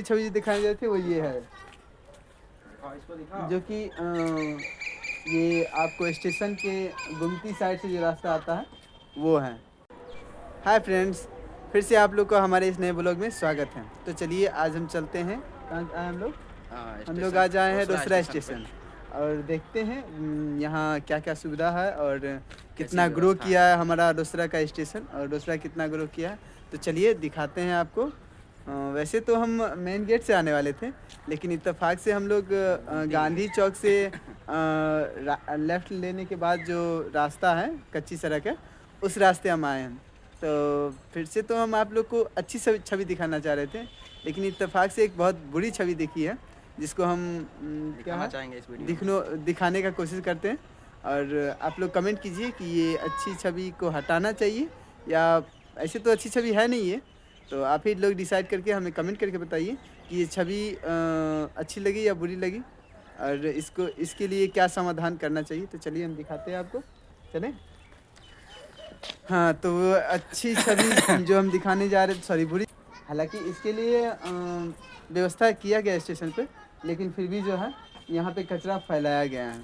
छवि जो दिखाई जाती है वो ये है, जो कि ये आपको स्टेशन के गुमती साइड से जो रास्ता आता है वो है। हाय फ्रेंड्स, फिर से आप लोग को हमारे इस नए ब्लॉग में स्वागत है। तो चलिए आज हम चलते हैं, कहाँ आए हम लोग आज आए हैं रोसड़ा स्टेशन और देखते हैं यहाँ क्या क्या सुविधा है और कितना ग्रो किया है हमारा रोसड़ा का स्टेशन और रोसड़ा कितना ग्रो किया है। तो चलिए दिखाते हैं आपको। वैसे तो हम मेन गेट से आने वाले थे, लेकिन इत्तेफाक से हम लोग गांधी चौक से लेफ़्ट लेने के बाद जो रास्ता है कच्ची सड़क है उस रास्ते हम आए हैं। तो फिर से तो हम आप लोग को अच्छी छवि दिखाना चाह रहे थे, लेकिन इत्तेफाक से एक बहुत बुरी छवि दिखी है जिसको हम क्या चाहेंगे इस वीडियो दिखाने का कोशिश करते हैं। और आप लोग कमेंट कीजिए कि ये अच्छी छवि को हटाना चाहिए या ऐसे तो अच्छी छवि है नहीं है। तो आप ही लोग डिसाइड करके हमें कमेंट करके बताइए कि ये छवि अच्छी लगी या बुरी लगी और इसके लिए क्या समाधान करना चाहिए। तो चलिए हम दिखाते हैं आपको, चलें। हाँ, तो वो अच्छी छवि जो हम दिखाने जा रहे थे, सॉरी बुरी, हालांकि इसके लिए व्यवस्था किया गया स्टेशन पे, लेकिन फिर भी जो है यहाँ पे कचरा फैलाया गया है।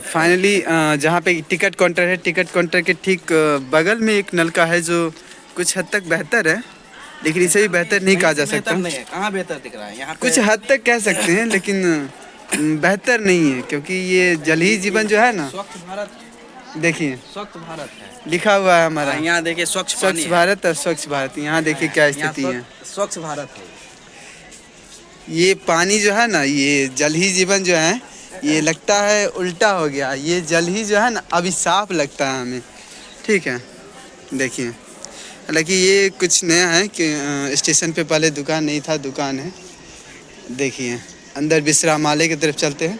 फाइनली जहाँ पे टिकट काउंटर है, टिकट काउंटर के ठीक बगल में एक नलका है जो कुछ हद तक बेहतर है, लेकिन इसे भी बेहतर नहीं कहा जा सकता। कहाँ बेहतर दिख रहा है? यहाँ कुछ हद तक कह सकते हैं, लेकिन बेहतर नहीं है, क्योंकि ये जल ही जीवन जो है ना। स्वच्छ भारत, देखिए स्वच्छ भारत है लिखा हुआ है हमारा। यहाँ देखिए स्वच्छ भारत और स्वच्छ भारत, यहाँ देखिए क्या स्थिति है। स्वच्छ भारत है। ये पानी जो है ना, ये जल ही जीवन जो है, ये लगता है उल्टा हो गया। ये जल ही जो है ना अभी साफ लगता है हमें, ठीक है। देखिए, हालांकि ये कुछ नया है कि स्टेशन पे पहले दुकान नहीं था, दुकान है। देखिए अंदर विश्रामालय की तरफ चलते हैं।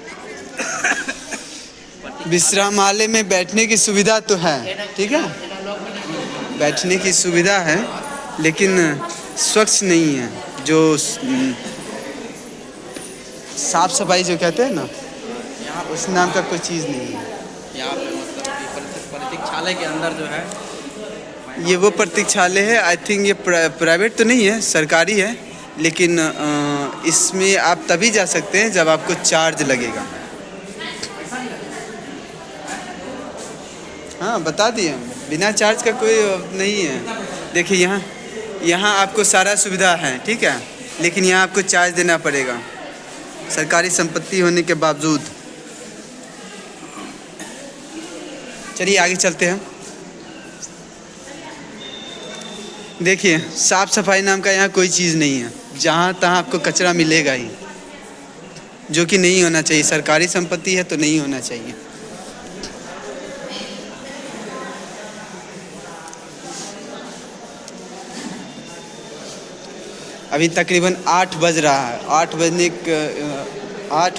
विश्रामालय में बैठने की सुविधा तो है, ठीक है, बैठने की सुविधा है, लेकिन स्वच्छ नहीं है। जो साफ सफाई जो कहते हैं ना, उस नाम का कोई चीज़ नहीं है यहाँ पे। मतलब प्रतीक्षालय के अंदर जो है, ये वो प्रतीक्षालय है। आई थिंक ये प्राइवेट तो नहीं है, सरकारी है, लेकिन इसमें आप तभी जा सकते हैं जब आपको चार्ज लगेगा। हाँ बता दिए, बिना चार्ज का कोई नहीं है। देखिए यहाँ आपको सारा सुविधा है, ठीक है, लेकिन यहाँ आपको चार्ज देना पड़ेगा सरकारी संपत्ति होने के बावजूद। चलिए आगे चलते हैं। देखिए साफ सफाई नाम का यहाँ कोई चीज़ नहीं है। जहाँ तहाँ आपको कचरा मिलेगा ही, जो कि नहीं होना चाहिए। सरकारी संपत्ति है तो नहीं होना चाहिए। अभी तकरीबन 8 बज रहा है। 8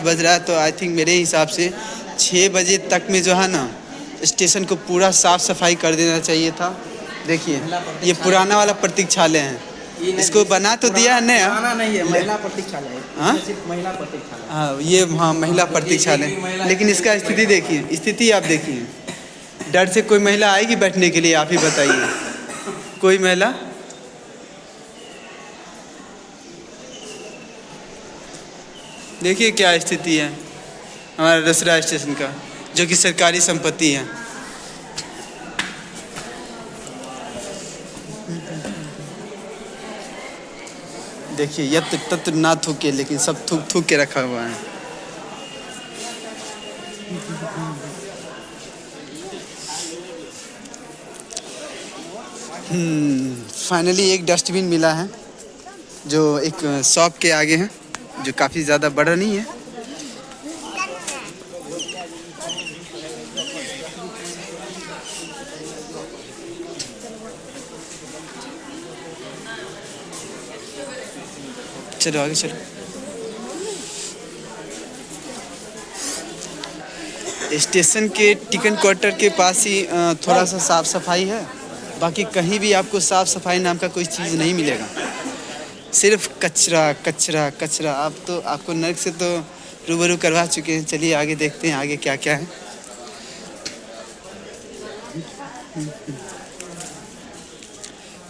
बज रहा है, तो आई थिंक मेरे हिसाब से 6 बजे तक में जो है ना स्टेशन को पूरा साफ़ सफाई कर देना चाहिए था। देखिए ये पुराना वाला प्रतीक्षालय है, इसको बना तो दिया है नया, नहीं है, महिला प्रतीक्षालय। हाँ महिला प्रतीक्षालय, हाँ ये हाँ महिला प्रतीक्षालय, लेकिन इसका स्थिति देखिए, स्थिति आप देखिए। डर से कोई महिला आएगी बैठने के लिए? आप ही बताइए, कोई महिला? देखिए क्या स्थिति है हमारा रोसड़ा स्टेशन का, जो कि सरकारी संपत्ति है। देखिए यत्र तत्र ना थूके, लेकिन सब थूक थूक के रखा हुआ है। फाइनली एक डस्टबिन मिला है, जो एक शॉप के आगे है, जो काफ़ी ज़्यादा बड़ा नहीं है। चलो आगे चलो। स्टेशन के टिकट काउंटर के पास ही थोड़ा सा साफ़ सफाई है, बाकी कहीं भी आपको साफ़ सफाई नाम का कोई चीज़ नहीं मिलेगा। सिर्फ कचरा कचरा कचरा। आपको नर्क से तो रूबरू करवा चुके हैं। चलिए आगे देखते हैं आगे क्या क्या है।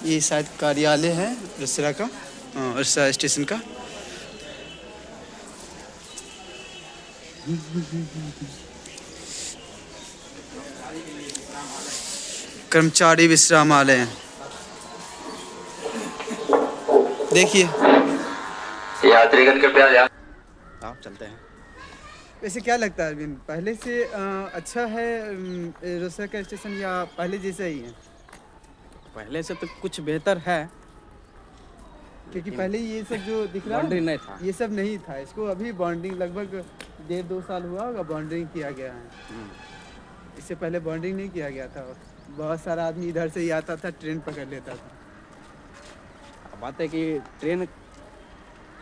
ये शायद कार्यालय है रिसरा का, रिसरा स्टेशन का। कर्मचारी विश्रामालय, देखिए। यात्रीगण कृपया ध्यान। आप चलते हैं। वैसे क्या लगता है अरविंद, पहले से अच्छा है रिसरा का स्टेशन या पहले जैसा ही है? पहले से तो कुछ बेहतर है, क्योंकि पहले ये सब जो दिख रहा है बाउंड्री नहीं था। ये सब नहीं था, इसको अभी बाउंड्रिंग लगभग 1.5-2 साल हुआ होगा बाउंड्रिंग किया गया है। इससे पहले बाउंड्रिंग नहीं किया गया था। बहुत सारा आदमी इधर से ही आता था, ट्रेन पकड़ लेता था। अब बात है कि ट्रेन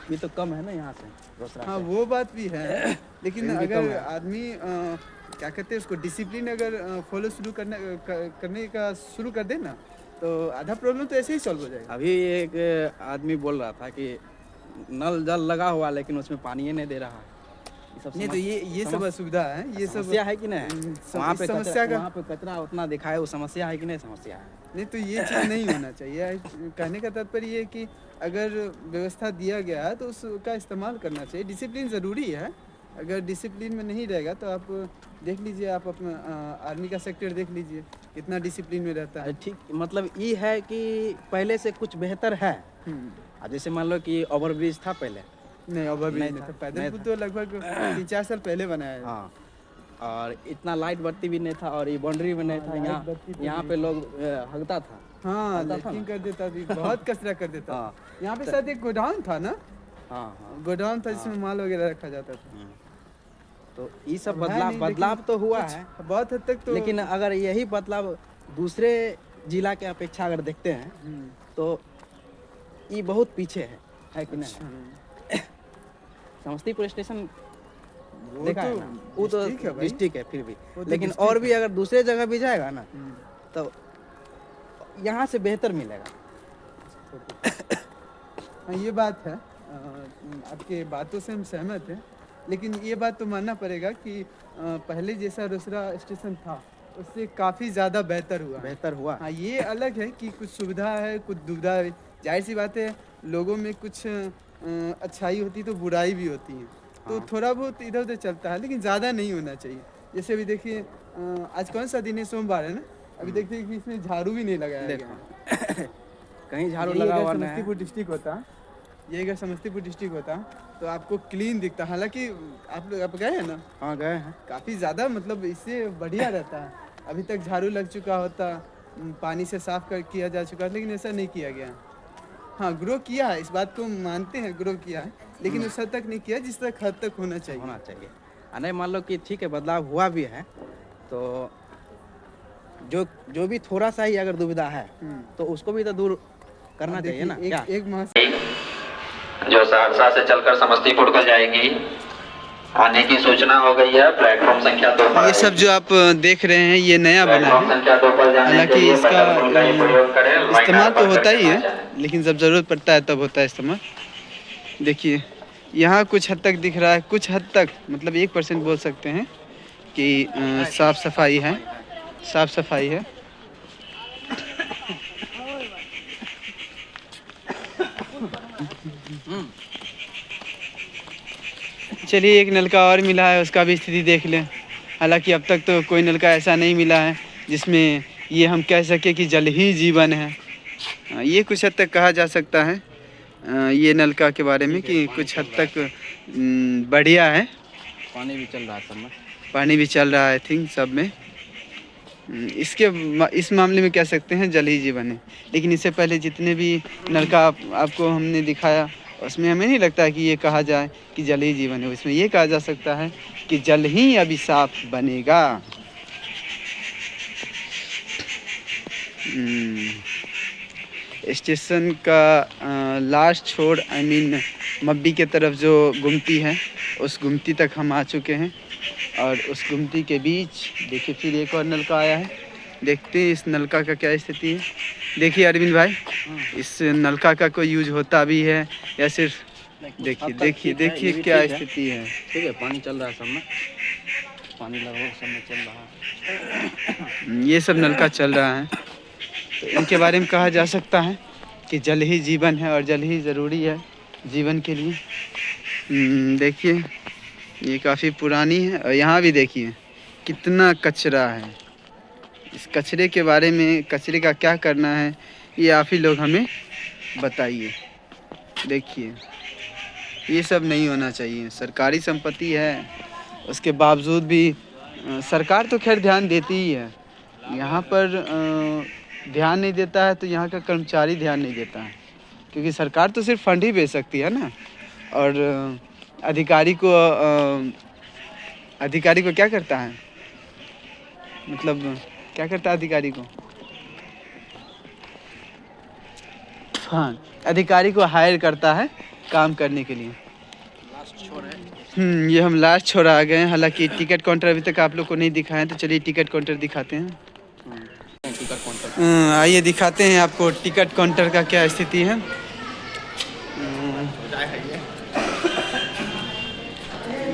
भी तो कम है ना यहाँ से रोसड़ा हाँ से। वो बात भी है, लेकिन ट्रेन भी कम अगर है। आदमी क्या कहते हैं उसको डिसिप्लिन अगर फॉलो शुरू करने का शुरू कर दे ना, तो आधा प्रॉब्लम तो ऐसे ही सॉल्व हो जाएगा। अभी एक आदमी बोल रहा था कि नल जल लगा हुआ लेकिन उसमें पानी ही नहीं दे रहा। नहीं तो ये सब असुविधा है, ये सब समस्या है कि नहीं? वहाँ पे समस्या का वहाँ पे कचरा उतना दिखाए, वो समस्या है कि नहीं समस्या है? नहीं तो ये चीज़ नहीं होना चाहिए। कहने का तात्पर्य ये है कि अगर व्यवस्था दिया गया है तो उसका इस्तेमाल करना चाहिए। डिसिप्लिन ज़रूरी है, अगर डिसिप्लिन में नहीं रहेगा तो आप देख लीजिए, आप अपना आर्मी का सेक्टर देख लीजिए कितना डिसिप्लिन में रहता है। ठीक, मतलब ये है कि पहले से कुछ बेहतर है। जैसे मान लो कि ओवरब्रिज था पहले। नहीं ओवरब्रिज नहीं नहीं था, था, पैदल नहीं पुल था। तो लगभग 3-4 साल पहले बनाया है। हाँ, और इतना लाइट बत्ती भी नहीं था और ये बाउंड्री भी नहीं था। लाइट यहाँ बत्ती तो यहाँ नहीं पे लोग हगता था। हाँ आता था लैट्रिन ना? कर देता था, बहुत कचरा कर देता था। हाँ। यहाँ पे शायद एक गोडाउन था ना, हाँ हाँ। गोडाउन था जिसमें माल वगैरह रखा जाता था। तो ये सब अब है नहीं, बदलाव लेकिन तो हुआ कुछ है, बहुत हद तक तो। लेकिन अगर यही बदलाव दूसरे जिला के अपेक्षा अगर देखते हैं हम्म, तो ये बहुत पीछे है कि नहीं? अच्छा। समस्तीपुर स्टेशन वो देखा है तो ना, वो तो डिस्ट्रिक्ट है भाई। डिस्ट्रिक्ट है फिर भी, वो तो लेकिन डिस्ट्रिक्ट और भी अगर दूसरे जगह भी जाएगा ना हम्म, तो यहाँ से बेहतर मिलेगा। हाँ ये बात है, आपके बातों से हम सहमत हैं, लेकिन ये बात तो मानना पड़ेगा कि पहले जैसा रोसड़ा स्टेशन था उससे काफ़ी ज़्यादा बेहतर हुआ है। बेहतर हुआ। हाँ ये अलग है कि कुछ सुविधा है कुछ दुविधा है, जाहिर सी बात है, लोगों में कुछ अच्छाई होती तो बुराई भी होती है, तो हाँ। थोड़ा बहुत इधर उधर चलता है, लेकिन ज़्यादा नहीं होना चाहिए। जैसे अभी देखिए आज कौन सा दिन है, सोमवार है ना, अभी देखिए कि इसमें झाड़ू भी नहीं लगाया गया है। देखो कहीं झाड़ू यही लगा अगर हुआ नहीं समस्तीपुर है। डिस्ट्रिक्ट होता, ये अगर समस्तीपुर डिस्ट्रिक्ट होता तो आपको क्लीन दिखता। हालांकि आप लोग आप गए हैं ना, हाँ गए हैं। काफ़ी ज़्यादा मतलब इससे बढ़िया रहता है। अभी तक झाड़ू लग चुका होता, पानी से साफ कर किया जा चुका है, लेकिन ऐसा नहीं किया गया। हाँ ग्रो किया है, इस बात को मानते हैं, ग्रो किया है, लेकिन उस हद तक नहीं किया जिस तक हद तक होना चाहिए। होना चाहिए। नहीं मान लो कि ठीक है बदलाव हुआ भी है, तो जो भी थोड़ा सा ही अगर दुविधा है तो उसको भी तो दूर करना अब चाहिए ना। देखिए, क्या एक माह जो सहरसा से चलकर समस्तीपुर को जाएगी, आने की सूचना हो गई है। प्लेटफॉर्म संख्या 2 पर ये सब जो आप देख रहे हैं ये नया बना प्लेटफॉर्म है, संख्या 2 पर जाने के हालांकि लिए इसका पैदल पुल का ही प्रयोग करें। लाइन इस्तेमाल तो नंबर होता ही करना है, चाहिए। लेकिन जब ज़रूरत पड़ता है तब होता है इस्तेमाल। देखिए यहाँ कुछ हद तक दिख रहा है, कुछ हद तक मतलब 1% बोल सकते हैं कि साफ सफाई है, साफ सफाई है। चलिए एक नलका और मिला है, उसका भी स्थिति देख लें। हालांकि अब तक तो कोई नलका ऐसा नहीं मिला है जिसमें ये हम कह सके कि जल ही जीवन है। ये कुछ हद तक कहा जा सकता है ये नलका के बारे में कि कुछ हद तक बढ़िया है। पानी भी चल रहा है सब में। पानी भी चल रहा है आई थिंक सब में। इस मामले में कह सकते हैं जल ही जीवन है। लेकिन इससे पहले जितने भी नलका आपको हमने दिखाया उसमें हमें नहीं लगता है कि ये कहा जाए कि जल ही जीवन है। इसमें ये कहा जा सकता है कि जल ही अभिशाप बनेगा। स्टेशन का लास्ट छोर मब्बी के तरफ जो गुमती है उस गुमती तक हम आ चुके हैं, और उस गुमती के बीच देखिए फिर एक और नलका आया है। देखते हैं इस नलका का क्या स्थिति है। देखिए अरविंद भाई, इस नलका का कोई यूज होता भी है या सिर्फ देखिए क्या स्थिति है। ठीक है, पानी चल रहा है सब में, पानी लगभग सब में चल रहा है। ये सब नलका चल रहा है। तो इनके बारे में कहा जा सकता है कि जल ही जीवन है और जल ही ज़रूरी है जीवन के लिए। देखिए ये काफ़ी पुरानी है और यहाँ भी देखिए कितना कचरा है। इस कचरे के बारे में, कचरे का क्या करना है ये आप ही लोग हमें बताइए। देखिए ये सब नहीं होना चाहिए, सरकारी संपत्ति है, उसके बावजूद भी सरकार तो खैर ध्यान देती ही है, यहाँ पर ध्यान नहीं देता है तो यहाँ का कर्मचारी ध्यान नहीं देता है, क्योंकि सरकार तो सिर्फ फंड ही भेज सकती है ना। और अधिकारी को क्या करता है, मतलब क्या करता है अधिकारी को? हाँ, अधिकारी को हायर करता है काम करने के लिए। ये हम लास्ट छोर आ गए हैं। हालांकि टिकट काउंटर अभी तक आप लोग को नहीं दिखाएं, तो चलिए टिकट काउंटर दिखाते हैं। आइए दिखाते हैं आपको टिकट काउंटर का क्या स्थिति है।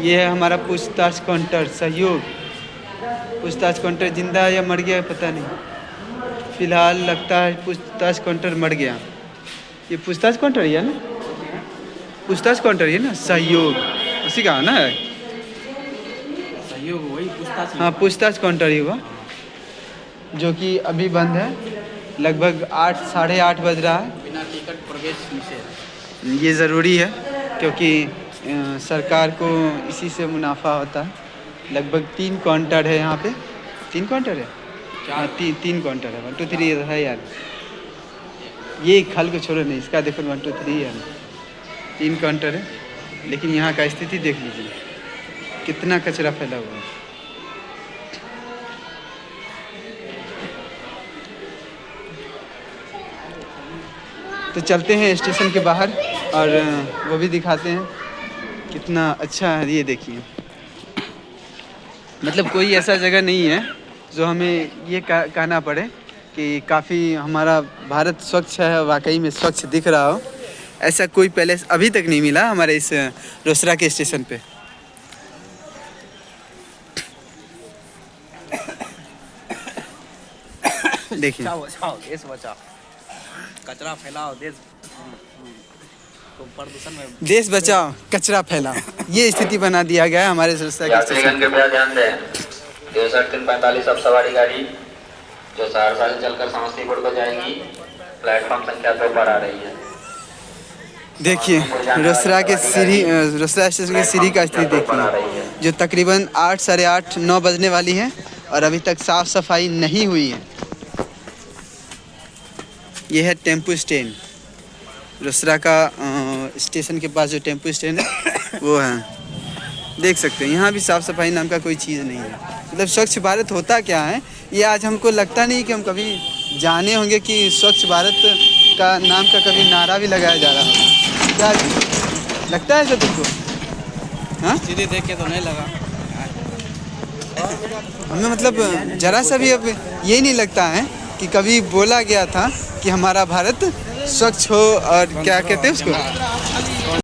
ये है हमारा पूछताछ काउंटर सहयोग। पूछताछ काउंटर जिंदा है या मर गया है पता नहीं, फिलहाल लगता है पूछताछ काउंटर मर गया। ये पूछताछ काउंटर ही है ना, पूछताछ काउंटर ही है ना, सहयोग उसी का ना है। सहयोग वही पूछताछ। हाँ पूछताछ काउंटर ही हुआ, जो कि अभी बंद है। लगभग 8 साढ़े 8 बज रहा है। बिना टिकट प्रवेश निषेध। ये ज़रूरी है क्योंकि सरकार को इसी से मुनाफा होता है। लगभग 3 काउंटर है यहाँ पे। 3 काउंटर है, हाँ 3 काउंटर है। 1 2 3 है यार, ये खल को छोड़ो नहीं, इसका देखो 1 2 3 है। 3 काउंटर है, लेकिन यहाँ का स्थिति देख लीजिए कितना कचरा फैला हुआ है। तो चलते हैं स्टेशन के बाहर और वो भी दिखाते हैं कितना अच्छा है। ये देखिए, मतलब कोई ऐसा जगह नहीं है जो हमें ये कहना पड़े कि काफ़ी हमारा भारत स्वच्छ है, वाकई में स्वच्छ दिख रहा हो। ऐसा कोई पैलेस अभी तक नहीं मिला हमारे इस रोसड़ा के स्टेशन पे। देखिए बचाओ देश बचाओ, कचरा फैलाओ, देश तो प्रदूषण में देश बचाओ कचरा फैलाओ, ये स्थिति बना दिया गया है हमारे रोसड़ा के स्टेशन यात्रीगण कृपया ध्यान दें, 6345 अब सवारी गाड़ी जो सहरसा से चलकर समस्तीपुर को जाएगी प्लेटफॉर्म संख्या 2 पर आ रही है। देखिए रोसड़ा के सीढ़ी, रोसड़ा स्टेशन की सीढ़ी का स्थिति देखिए, जो तकरीबन 8 साढ़े 8 9 बजने वाली है और अभी तक साफ सफाई नहीं हुई है। यह है टेम्पो स्टैंड, रोसड़ा का स्टेशन के पास जो टेम्पो स्टैंड है वो है। देख सकते हैं यहाँ भी साफ़ सफाई नाम का कोई चीज़ नहीं है। मतलब स्वच्छ भारत होता क्या है ये आज हमको लगता नहीं कि हम कभी जाने होंगे कि स्वच्छ भारत का नाम का कभी नारा भी लगाया जा रहा होगा। क्या जी? लगता है सर तुमको? हाँ सीधे देख के तो नहीं लगा हमें, मतलब ज़रा सा भी अब यही नहीं लगता है कि कभी बोला गया था कि हमारा भारत स्वच्छ हो और क्या कहते हैं उसको,